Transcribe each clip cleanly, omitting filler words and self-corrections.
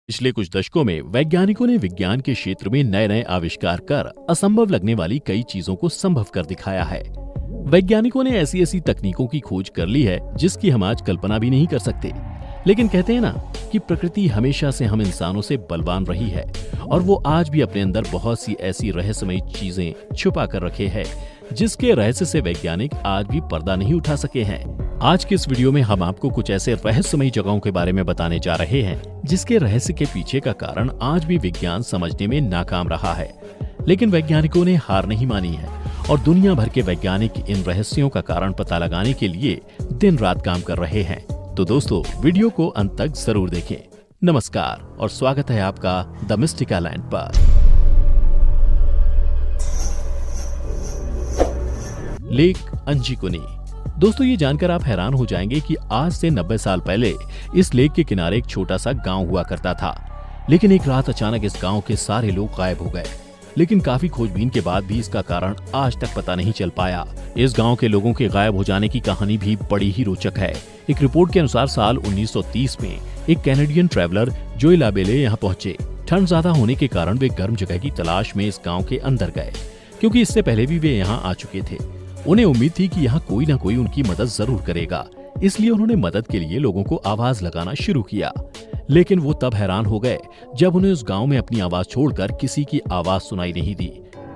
पिछले कुछ दशकों में वैज्ञानिकों ने विज्ञान के क्षेत्र में नए नए आविष्कार कर असंभव लगने वाली कई चीजों को संभव कर दिखाया है। वैज्ञानिकों ने ऐसी ऐसी तकनीकों की खोज कर ली है जिसकी हम आज कल्पना भी नहीं कर सकते। लेकिन कहते हैं ना कि प्रकृति हमेशा से हम इंसानों से बलवान रही है और वो आज भी अपने अंदर बहुत सी ऐसी रहस्यमयी चीजें छुपा कर रखे है जिसके रहस्य से वैज्ञानिक आज भी पर्दा नहीं उठा सके हैं। आज के इस वीडियो में हम आपको कुछ ऐसे रहस्यमयी जगहों के बारे में बताने जा रहे हैं जिसके रहस्य के पीछे का कारण आज भी विज्ञान समझने में नाकाम रहा है। लेकिन वैज्ञानिकों ने हार नहीं मानी है और दुनिया भर के वैज्ञानिक इन रहस्यों का कारण पता लगाने के लिए दिन रात काम कर रहे हैं। तो दोस्तों, वीडियो को अंत तक जरूर देखें। नमस्कार और स्वागत है आपका द मिस्टिका लैंड पर। Lake Anjikuni. दोस्तों, ये जानकर आप हैरान हो जाएंगे कि आज से 90 साल पहले इस लेक के किनारे एक छोटा सा गांव हुआ करता था। लेकिन एक रात अचानक इस गांव के सारे लोग गायब हो गए। लेकिन काफी खोजबीन के बाद भी इसका कारण आज तक पता नहीं चल पाया। इस गांव के लोगों के गायब हो जाने की कहानी भी बड़ी ही रोचक है। एक रिपोर्ट के अनुसार साल 1930 में एक कैनेडियन ट्रैवलर जोई लाबेले यहाँ पहुंचे। ठंड ज्यादा होने के कारण वे गर्म जगह की तलाश में इस गाँव के अंदर गए, क्योंकि इससे पहले भी वे यहाँ आ चुके थे। उन्हें उम्मीद थी कि यहाँ कोई न कोई उनकी मदद जरूर करेगा, इसलिए उन्होंने मदद के लिए लोगों को आवाज लगाना शुरू किया। लेकिन वो तब हैरान हो गए जब उन्हें उस गांव में अपनी आवाज छोड़कर किसी की आवाज सुनाई नहीं दी।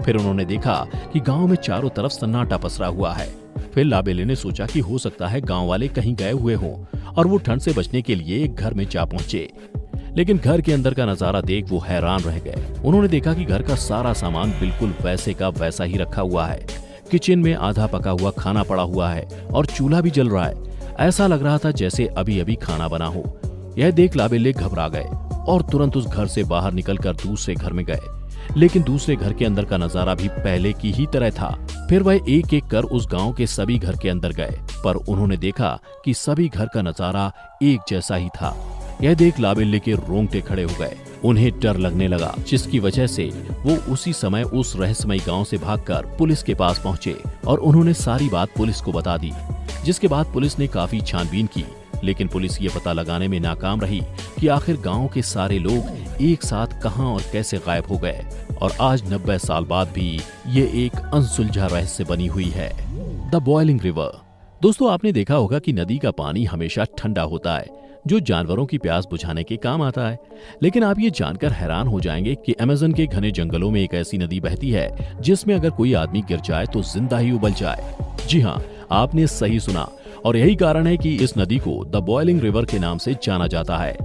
फिर उन्होंने देखा कि गांव में चारों तरफ सन्नाटा पसरा हुआ है। फिर लाबेले ने सोचा कि हो सकता है गांव वाले कहीं गए हुए हों और वो ठंड से बचने के लिए एक घर में जा पहुंचे। लेकिन घर के अंदर का नजारा देख वो हैरान रह गए। उन्होंने देखा कि घर का सारा सामान बिल्कुल वैसे का वैसा ही रखा हुआ है। किचन में आधा पका हुआ खाना पड़ा हुआ है और चूल्हा भी जल रहा है। ऐसा लग रहा था जैसे अभी अभी खाना बना हो। यह देख लाबेले घबरा गए और तुरंत उस घर से बाहर निकलकर दूसरे घर में गए। लेकिन दूसरे घर के अंदर का नजारा भी पहले की ही तरह था। फिर वह एक एक कर उस गांव के सभी घर के अंदर गए, पर उन्होंने देखा कि सभी घर का नजारा एक जैसा ही था। यह देख लाबेले के रोंगटे खड़े हो गए। उन्हें डर लगने लगा, जिसकी वजह से वो उसी समय उस रहस्यमयी गांव से भागकर पुलिस के पास पहुंचे और उन्होंने सारी बात पुलिस को बता दी। जिसके बाद पुलिस ने काफी छानबीन की, लेकिन पुलिस ये पता लगाने में नाकाम रही कि आखिर गांव के सारे लोग एक साथ कहां और कैसे गायब हो गए। और आज 90 साल बाद भी ये एक अनसुलझा रहस्य बनी हुई है। The boiling river. दोस्तों, आपने देखा होगा कि नदी का पानी हमेशा ठंडा होता है, जो जानवरों की प्यास बुझाने के काम आता है। लेकिन आप ये जानकर हैरान हो जाएंगे कि अमेज़न के घने जंगलों में एक ऐसी नदी बहती है जिसमें अगर कोई आदमी गिर जाए तो जिंदा ही उबल जाए। जी हाँ, आपने सही सुना, और यही कारण है कि इस नदी को द बॉइलिंग रिवर के नाम से जाना जाता है।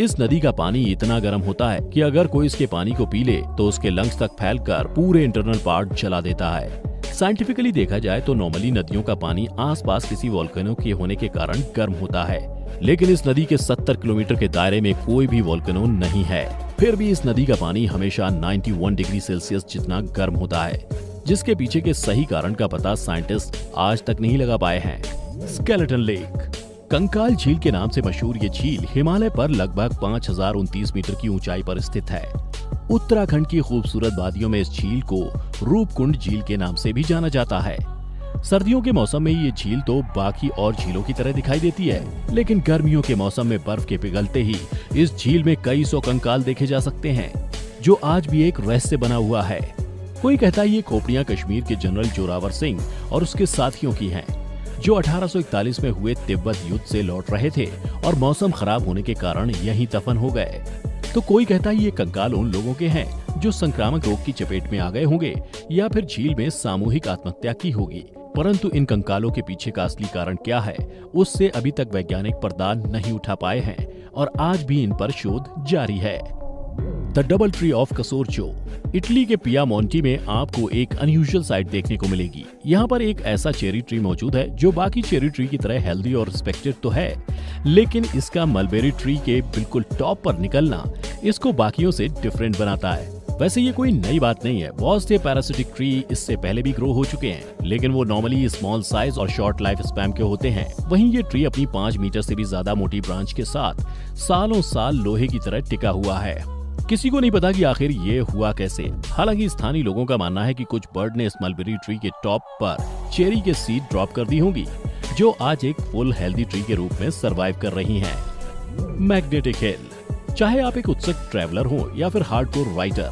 इस नदी का पानी इतना गर्म होता है कि अगर कोई इसके पानी को पी ले तो उसके लंग्स तक फैलकर पूरे इंटरनल पार्ट जला देता है। साइंटिफिकली देखा जाए तो नॉर्मली नदियों का पानी आसपास किसी वोल्केनो के होने के कारण गर्म होता है, लेकिन इस नदी के 70 किलोमीटर के दायरे में कोई भी वोल्केनो नहीं है। फिर भी इस नदी का पानी हमेशा 91 डिग्री सेल्सियस जितना गर्म होता है, जिसके पीछे के सही कारण का पता साइंटिस्ट आज तक नहीं लगा पाए हैं। Skeleton lake. कंकाल झील के नाम से मशहूर ये झील हिमालय पर लगभग 5029 मीटर की ऊंचाई पर स्थित है। उत्तराखंड की खूबसूरत वादियों में इस झील को रूपकुंड झील के नाम से भी जाना जाता है। सर्दियों के मौसम में ये झील तो बाकी और झीलों की तरह दिखाई देती है, लेकिन गर्मियों के मौसम में बर्फ के पिघलते ही इस झील में कई सौ कंकाल देखे जा सकते हैं, जो आज भी एक रहस्य बना हुआ है। कोई कहता है ये खोपड़ियां कश्मीर के जनरल जोरावर सिंह और उसके साथियों की हैं, जो 1841 में हुए तिब्बत युद्ध से लौट रहे थे और मौसम खराब होने के कारण यहीं दफन हो गए। तो कोई कहता है ये कंकाल उन लोगों के हैं जो संक्रामक रोग की चपेट में आ गए होंगे या फिर झील में सामूहिक आत्महत्या की होगी। परंतु इन कंकालों के पीछे का असली कारण क्या है, उससे अभी तक वैज्ञानिक पर्दा नहीं उठा पाए हैं और आज भी इन पर शोध जारी है। The double tree of Casorzo. Italy के पियामोंटी में आपको एक अनयूजुअल साइट देखने को मिलेगी। यहाँ पर एक ऐसा चेरी ट्री मौजूद है जो बाकी चेरी ट्री की तरह हेल्दी और रिस्पेक्टेड तो है, लेकिन इसका मलबेरी ट्री के बिल्कुल टॉप पर निकलना इसको बाकियों से डिफरेंट बनाता है। वैसे ये कोई नई बात नहीं है, बहुत से पैरासिटिक ट्री इससे पहले भी ग्रो हो चुके हैं, लेकिन वो नॉर्मली स्मॉल साइज और शॉर्ट लाइफ स्पैन के होते हैं। वहीं ये ट्री अपनी 5 मीटर से भी ज्यादा मोटी ब्रांच के साथ सालों साल लोहे की तरह टिका हुआ है। किसी को नहीं पता कि आखिर ये हुआ कैसे। हालांकि स्थानीय लोगों का मानना है कि कुछ बर्ड ने इस मलबेरी ट्री के टॉप पर चेरी के सीड ड्रॉप कर दी होंगी, जो आज एक फुल हेल्दी ट्री के रूप में सरवाइव कर रही हैं। Magnetic hill. चाहे आप एक उत्सुक ट्रैवलर हो या फिर हार्डकोर राइडर,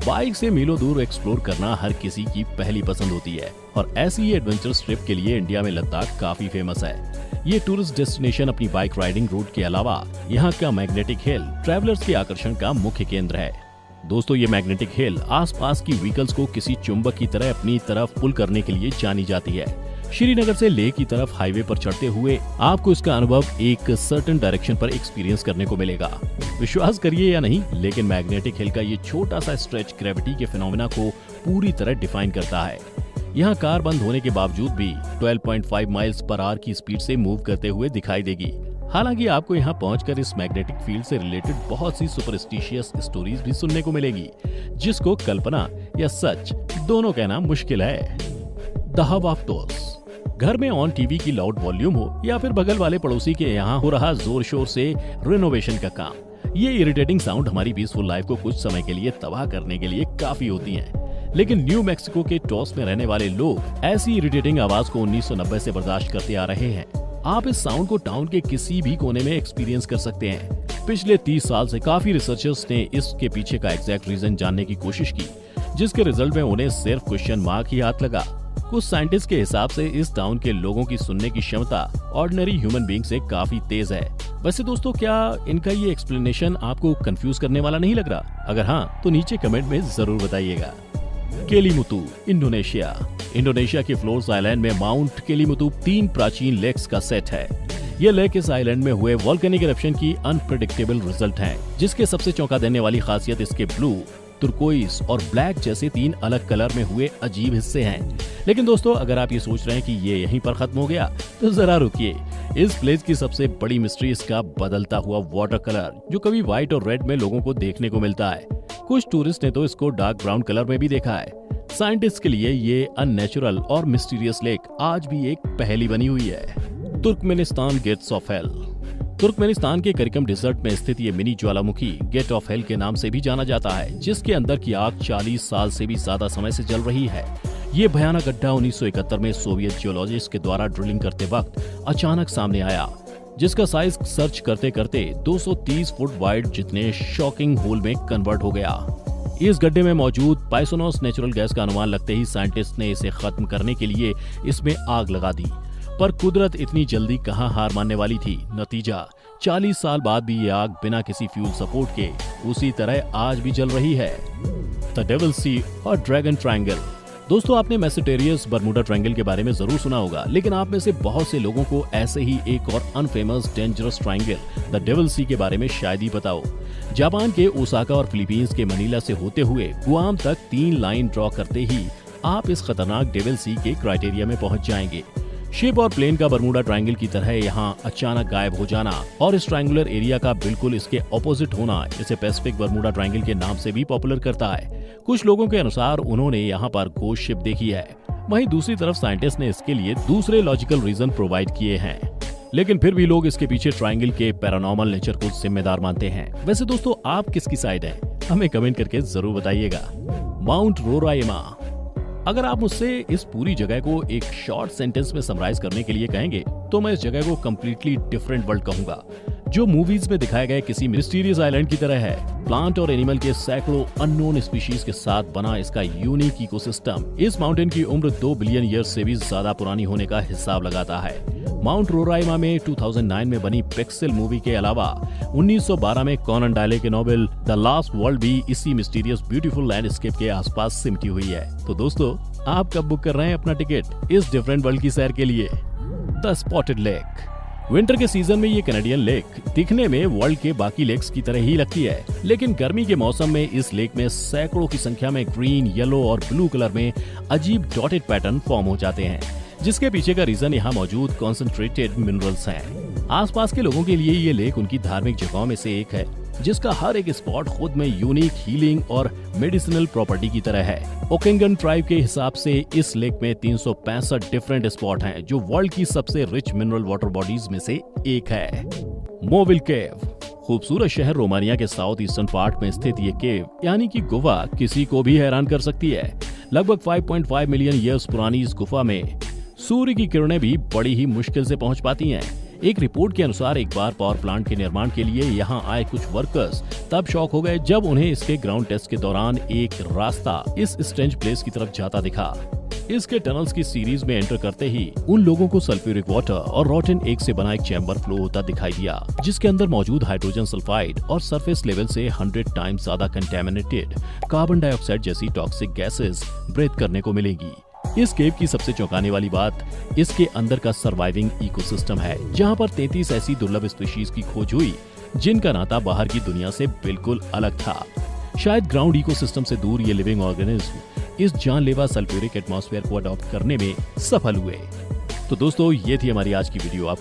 बाइक से मीलों दूर एक्सप्लोर करना हर किसी की पहली पसंद होती है और ऐसी ही एडवेंचरस ट्रिप के लिए इंडिया में लद्दाख काफी फेमस है। ये टूरिस्ट डेस्टिनेशन अपनी बाइक राइडिंग रूट के अलावा यहाँ का मैग्नेटिक हिल ट्रैवलर्स के आकर्षण का मुख्य केंद्र है। दोस्तों, ये मैग्नेटिक हिल आसपास की व्हीकल्स को किसी चुंबक की तरह अपनी तरफ पुल करने के लिए जानी जाती है। श्रीनगर से लेह की तरफ हाईवे पर चढ़ते हुए आपको इसका अनुभव एक सर्टेन डायरेक्शन पर एक्सपीरियंस करने को मिलेगा। विश्वास करिए या नहीं, लेकिन मैग्नेटिक हिल का ये छोटा सा स्ट्रेच ग्रेविटी के फिनोमेना को पूरी तरह डिफाइन करता है। यहाँ कार बंद होने के बावजूद भी 12.5 माइल्स पर आवर की स्पीड से मूव करते हुए दिखाई देगी। हालांकि आपको यहाँ पहुंचकर इस मैग्नेटिक फील्ड से रिलेटेड बहुत सी सुपरस्टिशियस स्टोरीज भी सुनने को मिलेगी, जिसको कल्पना या सच दोनों कहना मुश्किल है। The hub of toys. घर में ऑन टीवी की लाउड वॉल्यूम हो या फिर बगल वाले पड़ोसी के यहाँ हो रहा जोर शोर से रिनोवेशन का काम, ये इरिटेटिंग साउंड हमारी पीसफुल लाइफ को कुछ समय के लिए तबाह करने के लिए काफी होती हैं। लेकिन न्यू मैक्सिको के टॉस में रहने वाले लोग ऐसी इरिटेटिंग आवाज को 1990 से बर्दाश्त करते आ रहे हैं। आप इस साउंड को टाउन के किसी भी कोने में एक्सपीरियंस कर सकते हैं। पिछले 30 साल से काफी रिसर्चर्स ने इसके पीछे का एग्जैक्ट रीजन जानने की कोशिश की, जिसके रिजल्ट में उन्हें सिर्फ क्वेश्चन मार्क ही हाथ लगा। कुछ साइंटिस्ट के हिसाब से इस टाउन के लोगों की सुनने की क्षमता ऑर्डिनरी ह्यूमन बीइंग से काफी तेज है। वैसे दोस्तों, क्या इनका ये एक्सप्लेनेशन आपको कंफ्यूज करने वाला नहीं लग रहा? अगर हाँ, तो नीचे कमेंट में जरूर बताइएगा। केलीमुतु, इंडोनेशिया। इंडोनेशिया के फ्लोर्स आइलैंड में माउंट केलीमुतु 3 प्राचीन लेक्स का सेट है। ये लेक इस आइलैंड में हुए वोल्केनिक इरप्शन की अनप्रेडिक्टेबल रिजल्ट है, जिसके सबसे चौंका देने वाली खासियत इसके ब्लू, तुर्कोइस और ब्लैक जैसे 3 अलग कलर में हुए अजीब हिस्से हैं। लेकिन दोस्तों, अगर आप ये सोच रहे हैं कि ये यहीं पर खत्म हो गया, तो जरा रुकिए। इस प्लेस की सबसे बड़ी मिस्ट्री इसका बदलता हुआ वाटर कलर, जो कभी व्हाइट और रेड में लोगों को देखने को मिलता है। कुछ टूरिस्ट ने तो इसको डार्क ब्राउन कलर में भी देखा है। साइंटिस्ट के लिए ये अननेचुरल और मिस्टीरियस लेक आज भी एक पहेली बनी हुई है। Turkmenistan gates of hell. Turkmenistan के करिकम डिजर्ट में स्थित ये mini Jwalamukhi gate of hell के नाम से भी जाना जाता है, जिसके अंदर की आग 40 साल से भी ज्यादा समय से जल रही है। ये भयानक गड्ढा 1971 में सोवियत जियोलॉजिस्ट के द्वारा ड्रिलिंग करते वक्त अचानक सामने आया, जिसका साइज सर्च करते करते 230 फुट वाइड जितने शॉकिंग होल में कन्वर्ट हो गया। इस गड्ढे में मौजूद पाइसोनोस नेचुरल गैस का अनुमान लगते ही साइंटिस्ट ने इसे खत्म करने के लिए इसमें आग लगा दी। पर कुदरत इतनी जल्दी कहां हार मानने वाली थी। नतीजा, 40 साल बाद भी ये आग बिना किसी फ्यूल सपोर्ट के उसी तरह आज भी जल रही है। द डेविल सी और ड्रैगन ट्रायंगल। दोस्तों, आपने मैसेटेरियस बर्मुडा ट्रायंगल के बारे में जरूर सुना होगा, लेकिन आप में से बहुत से लोगों को ऐसे ही एक और अनफेमस डेंजरस ट्रायंगल द डेविल सी के बारे में शायद ही पता हो। जापान के ओसाका और फिलीपींस के मनीला से होते हुए गुआम तक 3 लाइन ड्रॉ करते ही आप इस खतरनाक डेविल सी के क्राइटेरिया में पहुंच जाएंगे। शिप और प्लेन का बर्मुडा ट्रायंगल की तरह यहाँ अचानक गायब हो जाना और इस ट्रायंगुलर एरिया का बिल्कुल इसके ऑपोजिट होना इसे पैसिफिक बर्मुडा ट्रायंगल के नाम से भी पॉपुलर करता है। कुछ लोगों के अनुसार उन्होंने यहाँ पर घोस्ट शिप देखी है, वहीं दूसरी तरफ साइंटिस्ट ने इसके लिए दूसरे लॉजिकल रीजन प्रोवाइड किए हैं। लेकिन फिर भी लोग इसके पीछे ट्रायंगल के पैरानॉर्मल नेचर को जिम्मेदार मानते हैं। वैसे दोस्तों, आप किसकी साइड हैं? हमें कमेंट करके जरूर बताइएगा। Mount Roraima. अगर आप मुझसे इस पूरी जगह को एक शॉर्ट सेंटेंस में समराइज करने के लिए कहेंगे, तो मैं इस जगह को कम्प्लीटली डिफरेंट वर्ल्ड कहूंगा, जो मूवीज में दिखाए गए किसी मिस्टीरियस आइलैंड की तरह है। प्लांट और एनिमल के सैकड़ों अननोन स्पीशीज के साथ बना इसका यूनिक इकोसिस्टम इस माउंटेन की उम्र 2 बिलियन ईयर्स से भी ज्यादा पुरानी होने का हिसाब लगाता है। माउंट रोराइमा में 2009 में बनी पिक्सेल मूवी के अलावा 1912 में कॉनन डायले के नॉवेल द लास्ट वर्ल्ड भी इसी मिस्टीरियस ब्यूटीफुल लैंडस्केप के आसपास सिमटी हुई है। तो दोस्तों, आप कब बुक कर रहे हैं अपना टिकट इस डिफरेंट वर्ल्ड की सैर के लिए? The spotted lake. विंटर के सीजन में ये कैनेडियन लेक दिखने में वर्ल्ड के बाकी लेक्स की तरह ही लगती है, लेकिन गर्मी के मौसम में इस लेक में सैकड़ों की संख्या में ग्रीन, येलो और ब्लू कलर में अजीब डॉटेड पैटर्न फॉर्म हो जाते हैं, जिसके पीछे का रीजन यहाँ मौजूद कॉन्सेंट्रेटेड मिनरल्स हैं। आसपास के लोगों के लिए ये लेक उनकी धार्मिक जगहों में से एक है, जिसका हर एक स्पॉट खुद में यूनिक हीलिंग और मेडिसिनल प्रॉपर्टी की तरह है। ओकेंगन ट्राइब के हिसाब से इस लेक में 365 डिफरेंट स्पॉट हैं, जो वर्ल्ड की सबसे रिच मिनरल वाटर बॉडीज में से एक है। मोविल केव। खूबसूरत शहर रोमानिया के साउथ ईस्टर्न पार्ट में स्थित ये केव यानी कि गुफा किसी को भी हैरान कर सकती है। लगभग 5.5 मिलियन ईयर्स पुरानी इस गुफा में सूर्य की किरणें भी बड़ी ही मुश्किल से पहुंच पाती हैं। एक रिपोर्ट के अनुसार एक बार पावर प्लांट के निर्माण के लिए यहाँ आए कुछ वर्कर्स तब शॉक हो गए जब उन्हें इसके ग्राउंड टेस्ट के दौरान एक रास्ता इस स्ट्रेंज प्लेस की तरफ जाता दिखा। इसके टनल्स की सीरीज में एंटर करते ही उन लोगों को सल्फ्यूरिक वाटर और रॉटन एग से बना एक चैम्बर फ्लो होता दिखाई दिया, जिसके अंदर मौजूद हाइड्रोजन सल्फाइड और सरफेस लेवल से 100 टाइम्स ज्यादा कंटेमिनेटेड कार्बन डाइऑक्साइड जैसी टॉक्सिक गैसेस ब्रेथ करने को मिलेंगी। इस केव की सबसे चौंकाने वाली बात इसके अंदर का सर्वाइविंग इकोसिस्टम है, जहां पर 33 ऐसी दुर्लभ स्पीशीज की खोज हुई जिनका नाता बाहर की दुनिया से बिल्कुल अलग था। शायद ग्राउंड इकोसिस्टम से दूर ये लिविंग ऑर्गेनिज्म इस जानलेवा सल्फ्यूरिक एटमॉस्फेयर को अडॉप्ट करने में सफल हुए। तो दोस्तों, ये थी हमारी आज की वीडियो। आपको